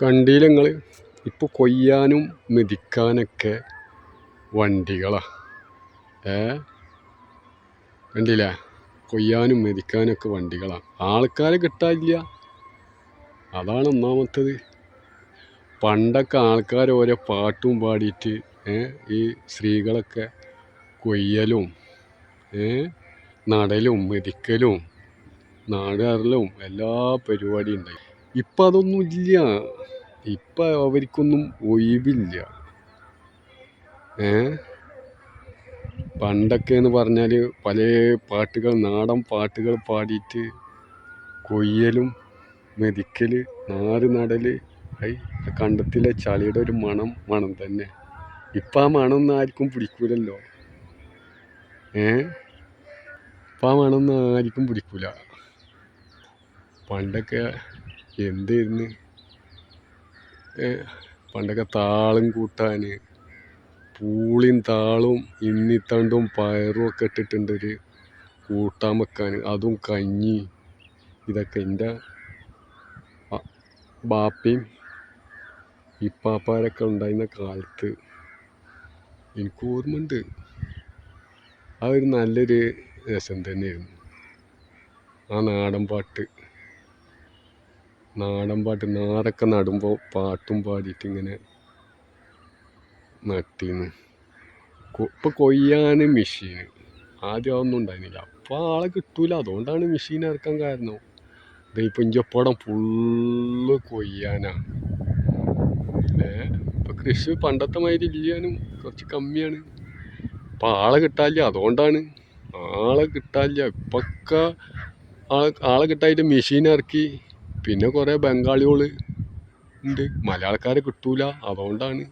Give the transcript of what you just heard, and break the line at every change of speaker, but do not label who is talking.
കണ്ടില്ലേ നിങ്ങൾ? ഇപ്പോൾ കൊയ്യാനും മെതിക്കാനൊക്കെ വണ്ടികളാണ്. കണ്ടില്ലേ? കൊയ്യാനും മെതിക്കാനൊക്കെ വണ്ടികളാണ്. ആൾക്കാരെ കിട്ടാനില്ല, അതാണ് ഒന്നാമത്തത്. പണ്ടൊക്കെ ആൾക്കാർ ഓരോ പാട്ടും പാടിയിട്ട് ഈ സ്ത്രീകളൊക്കെ കൊയ്യലും നടലും മെതിക്കലും നാടുകാരലും എല്ലാ പരിപാടിയും ഉണ്ടായി. ഇപ്പം അതൊന്നും ഇല്ല. ഇപ്പം അവർക്കൊന്നും ഒഴിവില്ല. പണ്ടൊക്കെ എന്ന് പറഞ്ഞാൽ പല പാട്ടുകൾ, നാടൻ പാട്ടുകൾ പാടിയിട്ട് കൊയ്യലും മെതിക്കൽ, നാറ് നടൽ, കണ്ടത്തിലെ ചളിയുടെ ഒരു മണം തന്നെ. ഇപ്പം ആ മണമൊന്നും ആർക്കും പിടിക്കൂലല്ലോ. ഇപ്പം ആ മണമൊന്നും ആർക്കും പിടിക്കൂല. പണ്ടൊക്കെ എന്തായിരുന്നു? പണ്ടൊക്കെ താളം കൂട്ടാൻ പൂളിയും താളും ഇന്നിത്തണ്ടും പയറും ഒക്കെ ഇട്ടിട്ടുണ്ടൊരു കൂട്ടാൻ വെക്കാൻ, അതും കഞ്ഞി. ഇതൊക്കെ എൻ്റെ ബാപ്പയും ഇപ്പാപ്പാരൊക്കെ ഉണ്ടായിരുന്ന കാലത്ത് എനിക്ക് ഓർമ്മയുണ്ട്. ആ ഒരു നല്ലൊരു രസം തന്നെയായിരുന്നു ആ നാടൻ പാട്ട്. നാറൊക്കെ നടുമ്പോൾ പാട്ടും പാടിയിട്ട് ഇങ്ങനെ നട്ടിന്ന്. ഇപ്പം കൊയ്യാൻ മെഷീൻ. ആദ്യം അതൊന്നും ഉണ്ടായിരുന്നില്ല. അപ്പോൾ ആളെ കിട്ടൂല, അതുകൊണ്ടാണ് മെഷീൻ ഇറക്കാൻ കാരണം. ഇപ്പം ഇഞ്ചപ്പടം ഫുള്ള് കൊയ്യാനാണ്. ഇപ്പം കൃഷി പണ്ടത്തെ മാതിരി ഇല്ലാനും കുറച്ച് കമ്മിയാണ്. ഇപ്പം ആളെ കിട്ടാനില്ല, അതുകൊണ്ടാണ്. ആളെ കിട്ടാനില്ല. ഇപ്പൊക്കെ ആളെ കിട്ടായിട്ട് മെഷീൻ ഇറക്കി. പിന്നെ കുറേ ബംഗാളികൾ ഉണ്ട്, മലയാളക്കാരെ കിട്ടൂല, അതുകൊണ്ടാണ്.